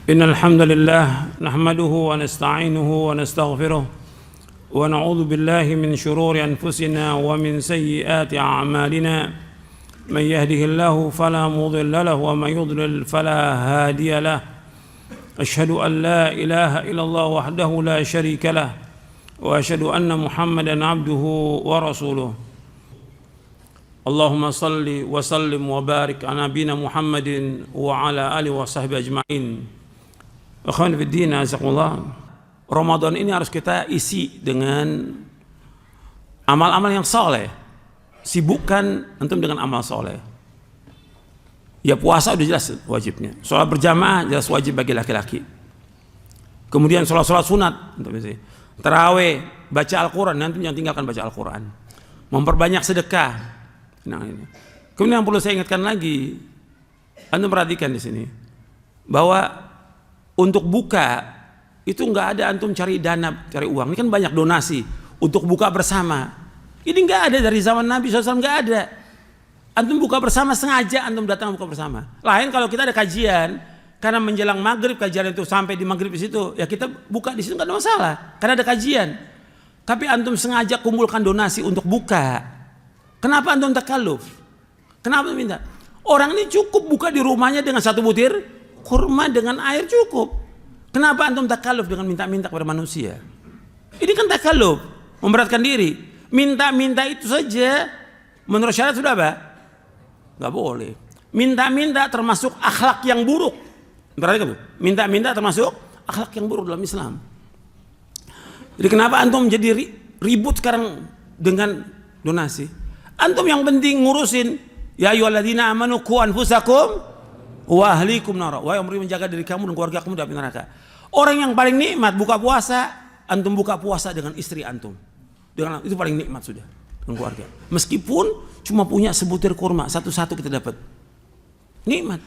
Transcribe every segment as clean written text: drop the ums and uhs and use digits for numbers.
إن الحمد لله نحمده ونستعينه ونستغفره ونعوذ بالله من شرور أنفسنا ومن سيئات أعمالنا من يهده الله فلا مضل له ومن يضلل فلا هادي له أشهد أن لا إله إلا الله وحده لا شريك له وأشهد أن محمدا عبده ورسوله اللهم صل وسلم وبارك على نبينا محمد وعلى آله وصحبه أجمعين. Akhwan fiddin, azakumullah. Ramadan ini harus kita isi dengan amal-amal yang soleh. Sibukkan antum dengan amal soleh. Ya puasa udah jelas wajibnya. Sholat berjamaah jelas wajib bagi laki-laki. Kemudian sholat sunat, taraweh, baca Al-Quran, nanti jangan tinggalkan baca Al-Quran. Memperbanyak sedekah. Nah, ini. Kemudian yang perlu saya ingatkan lagi, antum perhatikan di sini bahwa untuk buka itu nggak ada antum cari dana, cari uang. Ini kan banyak donasi untuk buka bersama. Ini nggak ada dari zaman Nabi SAW, nggak ada. Antum buka bersama sengaja antum datang buka bersama. Lain kalau kita ada kajian, karena menjelang maghrib kajian itu sampai di maghrib di situ, ya kita buka di situ nggak ada masalah, karena ada kajian. Tapi antum sengaja kumpulkan donasi untuk buka. Kenapa antum takalluf? Kenapa minta? Orang ini cukup buka di rumahnya dengan satu butir kurma dengan air cukup. Kenapa antum takalluf dengan minta-minta kepada manusia? Ini kan takalluf, memberatkan diri. Minta-minta itu saja menurut syariat sudah apa? Nggak boleh. Minta-minta termasuk akhlak yang buruk. Minta-minta termasuk akhlak yang buruk dalam Islam. Jadi kenapa antum jadi ribut sekarang dengan donasi? Antum yang penting ngurusin ya ayyuhalladzina amanu qu anfusakum wa ahlikum nar. Wahai yang menjaga diri kamu dan keluarga kamu dari neraka. Orang yang paling nikmat buka puasa, antum buka puasa dengan istri antum. Dengan itu paling nikmat sudah dengan keluarga. Meskipun cuma punya sebutir kurma, satu-satu kita dapat. Nikmat.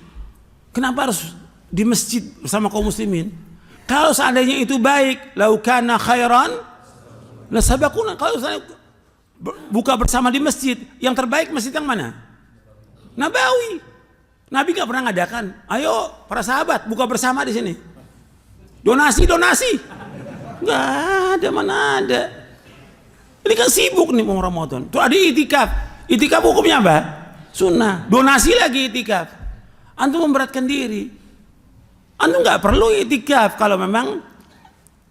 Kenapa harus di masjid bersama kaum muslimin? Kalau seandainya itu baik, lau kana khairan la sabaquna. Kalau seandainya buka bersama di masjid, yang terbaik masjid yang mana? Nabawi. Nabi nggak pernah ngadakan. Ayo para sahabat buka bersama di sini. Donasi. Nggak ada, mana ada. Ini kan sibuk nih mau Ramadan. Tuh ada itikaf. Itikaf hukumnya apa? Sunnah. Donasi lagi itikaf. Antum memberatkan diri. Antum nggak perlu itikaf kalau memang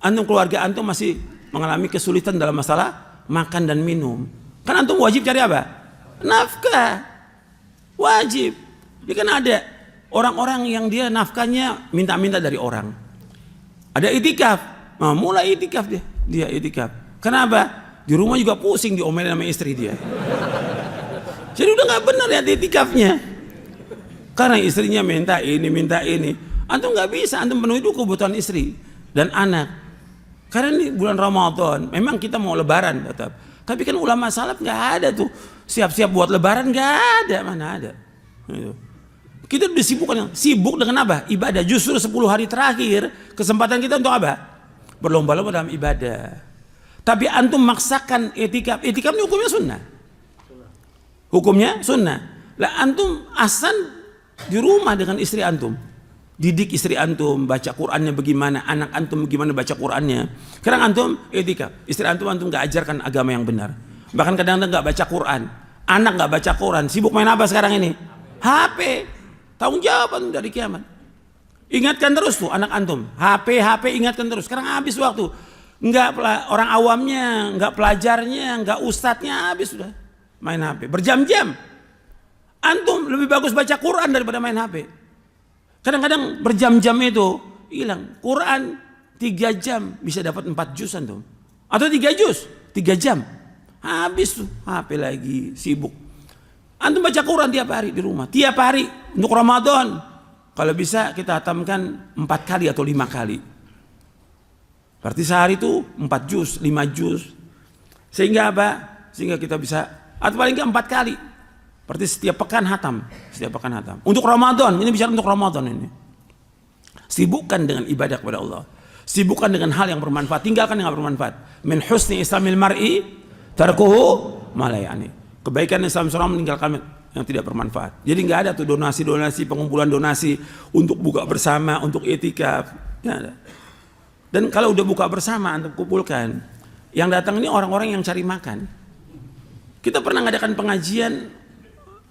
antum keluarga antum masih mengalami kesulitan dalam masalah makan dan minum. Kan antum wajib cari apa? Nafkah. Wajib. Dia kan ada orang-orang yang dia nafkahnya minta-minta dari orang. Ada itikaf, nah, mulai itikaf dia itikaf. Kenapa? Di rumah juga pusing diomelin sama istri dia. Jadi udah nggak benar ya itikafnya. Karena istrinya minta ini. Antum nggak bisa, antum penuhi dulu kebutuhan istri dan anak. Karena ini bulan Ramadan, memang kita mau lebaran tetap. Tapi kan ulama salaf nggak ada tuh siap-siap buat lebaran, nggak ada, mana ada. Gitu. Kita udah sibuk dengan apa? Ibadah. Justru 10 hari terakhir kesempatan kita untuk apa? Berlomba-lomba dalam ibadah. Tapi antum maksakan itikaf. Itikaf ini hukumnya sunnah. Hukumnya sunnah. Lah antum asal di rumah dengan istri antum. Didik istri antum, baca Qur'annya bagaimana, anak antum bagaimana baca Qur'annya. Sekarang antum itikaf. Istri antum nggak ajarkan agama yang benar. Bahkan kadang-kadang nggak baca Qur'an. Anak nggak baca Qur'an. Sibuk main apa sekarang ini? HP. Tanggung jawab dari kiamat. Ingatkan terus tuh anak antum. HP ingatkan terus. Sekarang habis waktu. Enggak orang awamnya, enggak pelajarnya, enggak ustadznya, habis sudah. Main HP. Berjam-jam. Antum lebih bagus baca Quran daripada main HP. Kadang-kadang berjam-jam itu hilang. Quran 3 jam bisa dapat 4 juz antum. Atau 3 juz, 3 jam. Habis tuh HP lagi sibuk. Antum baca Quran tiap hari di rumah, tiap hari untuk Ramadan. Kalau bisa kita hatamkan 4 kali atau 5 kali. Berarti sehari itu 4 juz, 5 juz. Sehingga apa? Sehingga kita bisa, atau paling nggak 4 kali. Berarti setiap pekan hatam. Untuk Ramadan, ini bicara untuk Ramadan ini. Sibukkan dengan ibadah kepada Allah. Sibukkan dengan hal yang bermanfaat, tinggalkan yang nggak bermanfaat. Min husni islamil mar'i tarkuhu ma la ya'ni. Kebaikan Islam seorang meninggalkan yang tidak bermanfaat. Jadi nggak ada tuh donasi-donasi, pengumpulan donasi untuk buka bersama, untuk itikaf. Ya. Dan kalau udah buka bersama, antum kumpulkan, yang datang ini orang-orang yang cari makan. Kita pernah ngadakan pengajian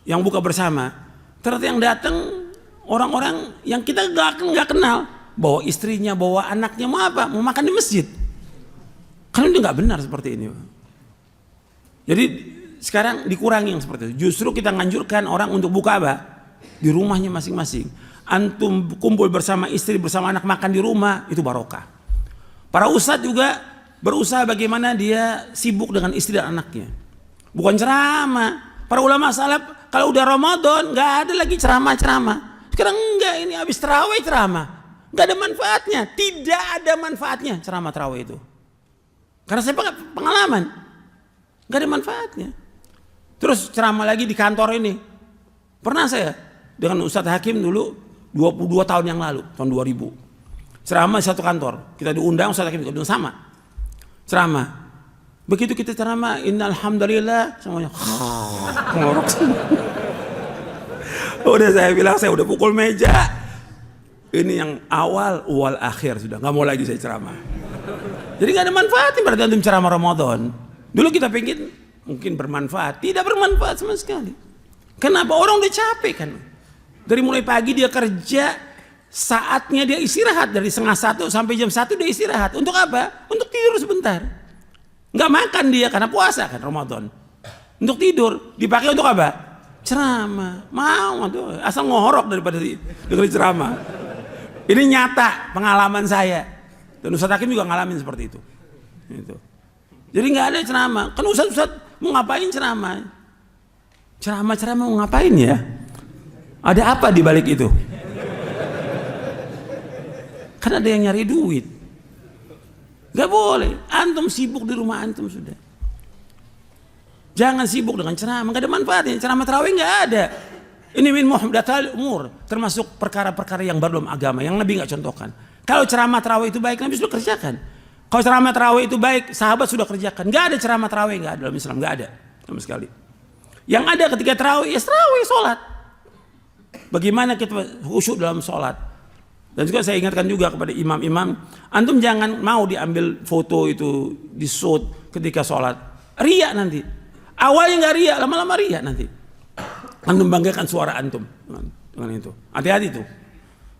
yang buka bersama, ternyata yang datang orang-orang yang kita nggak kenal, bawa istrinya, bawa anaknya, mau apa? Mau makan di masjid. Kan itu nggak benar seperti ini. Jadi sekarang dikurangi yang seperti itu. Justru kita nganjurkan orang untuk buka apa? Di rumahnya masing-masing. Antum kumpul bersama istri, bersama anak, makan di rumah, itu barokah. Para ustadz juga berusaha bagaimana dia sibuk dengan istri dan anaknya. Bukan ceramah. Para ulama salaf kalau udah Ramadan nggak ada lagi ceramah-ceramah. Sekarang enggak, ini habis tarawih ceramah. Nggak ada manfaatnya. Tidak ada manfaatnya ceramah tarawih itu. Karena saya pengalaman, nggak ada manfaatnya. Terus ceramah lagi di kantor ini. Pernah saya dengan Ustadz Hakim dulu 22 tahun yang lalu, tahun 2000. Ceramah satu kantor. Kita diundang Ustadz Hakim juga sama. Ceramah. Begitu kita ceramah, innal hamdalillah, semuanya ngorok semua. Udah saya bilang, saya udah pukul meja. Ini yang awal, wal akhir sudah, nggak mau lagi saya ceramah. Jadi nggak ada manfaatnya berarti antum ceramah Ramadan. Dulu kita pengen mungkin bermanfaat, tidak bermanfaat sama sekali. Kenapa? Orang udah capek kan. Dari mulai pagi dia kerja, saatnya dia istirahat dari 12:30 sampai jam 1 dia istirahat. Untuk apa? Untuk tidur sebentar. Nggak makan dia karena puasa kan Ramadan. Untuk tidur, dipakai untuk apa? Ceramah. Mau tuh, asal ngorok daripada dengerin ceramah. Ini nyata pengalaman saya. Dan Ustadz Hakim juga ngalamin seperti itu. Gitu. Jadi nggak ada ceramah. Kan Ustadz mau ngapain ceramah? Ceramah mau ngapain ya? Ada apa di balik itu? Kan ada yang nyari duit. Gak boleh. Antum sibuk di rumah antum sudah. Jangan sibuk dengan ceramah. Gak ada manfaatnya. Ceramah tarawih gak ada. Ini min muhdatsatil umur. Termasuk perkara-perkara yang baru dalam agama. Yang Nabi gak contohkan. Kalau ceramah tarawih itu baik, Nabi sudah kerjakan. Kalau ceramah tarawih itu baik, sahabat sudah kerjakan. Gak ada ceramah tarawih. Gak ada dalam Islam. Gak ada. Sama sekali. Yang ada ketika tarawih, ya tarawih, sholat. Bagaimana kita khusyuk dalam sholat. Dan juga saya ingatkan juga kepada imam-imam, antum jangan mau diambil foto itu, di shoot ketika sholat. Riya nanti. Awalnya nggak riya, lama-lama riya nanti. Antum banggakan suara antum dengan itu. Hati-hati tuh.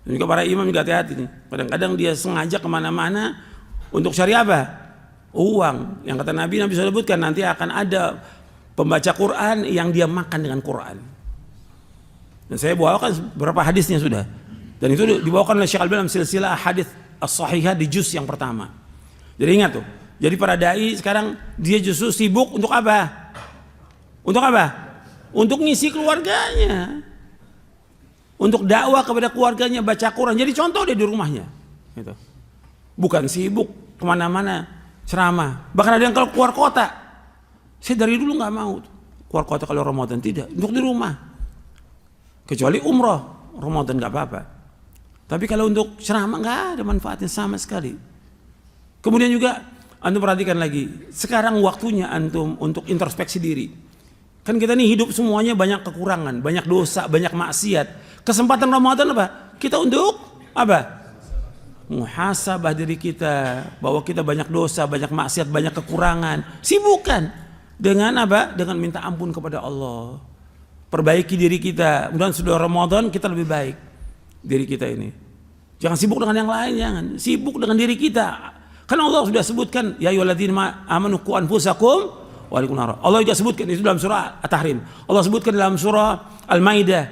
Dan juga para imam juga hati-hati nih. Kadang-kadang dia sengaja kemana-mana untuk cari apa? Uang. Yang kata Nabi sudah sebutkan nanti akan ada pembaca Quran yang dia makan dengan Quran. Dan saya bawakan beberapa hadisnya sudah. Dan itu dibawakan oleh Syekh Al-Albani dalam silsilah hadis as-sahihah di juz yang pertama. Jadi ingat tuh. Jadi para dai sekarang dia justru sibuk untuk apa? Untuk apa? Untuk ngisi keluarganya. Untuk dakwah kepada keluarganya, baca Quran. Jadi contoh dia di rumahnya. Gitu. Bukan sibuk kemana-mana ceramah. Bahkan ada yang kalau keluar kota. Saya dari dulu nggak mau keluar kota kalau Ramadan, tidak. Untuk di rumah. Kecuali umroh, Ramadan nggak apa-apa. Tapi kalau untuk ceramah nggak ada manfaatnya sama sekali. Kemudian juga antum perhatikan lagi, sekarang waktunya antum untuk introspeksi diri. Kan kita nih hidup semuanya banyak kekurangan, banyak dosa, banyak maksiat. Kesempatan Ramadan apa? Kita untuk apa? Muhasabah diri kita, bahwa kita banyak dosa, banyak maksiat, banyak kekurangan. Sibukkan dengan apa? Dengan minta ampun kepada Allah. Perbaiki diri kita. Kemudian sudah Ramadan kita lebih baik diri kita ini. Jangan sibuk dengan yang lain, jangan. Sibuk dengan diri kita. Karena Allah sudah sebutkan, ya ayyuhalladzina amanu qu anfusakum wa ahlikum nar. Allah juga sebutkan itu dalam surah At-Tahrim. Allah sebutkan dalam surah Al-Maidah,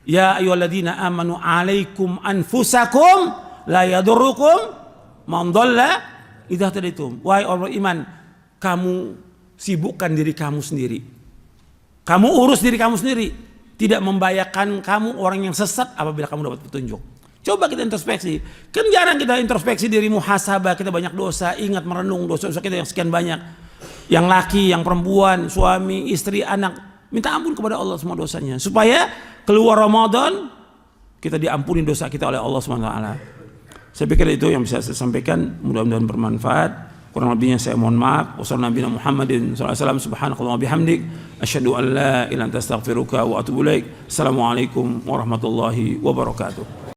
ya ayyuhalladzina amanu alaikum anfusakum la yadurrukum man dhalla idza tadaitum. Wahai orang beriman, kamu sibukkan diri kamu sendiri. Kamu urus diri kamu sendiri. Tidak membahayakan kamu orang yang sesat apabila kamu dapat petunjuk. Coba kita introspeksi. Kan jarang kita introspeksi diri, muhasabah. Kita banyak dosa. Ingat merenung dosa-dosa kita yang sekian banyak. Yang laki, yang perempuan, suami, istri, anak. Minta ampun kepada Allah semua dosanya. Supaya keluar Ramadan kita diampuni dosa kita oleh Allah SWT. Saya pikir itu yang bisa saya sampaikan. Mudah-mudahan bermanfaat. Kurang lebihnya saya mohon maaf. Wassalamualaikum Muhammadin sallallahu alaihi wasallam. Subhanakallahumma bihamdik asyhadu an la ilaha illa anta astaghfiruka wa atubu ilaik. Assalamualaikum warahmatullahi wabarakatuh.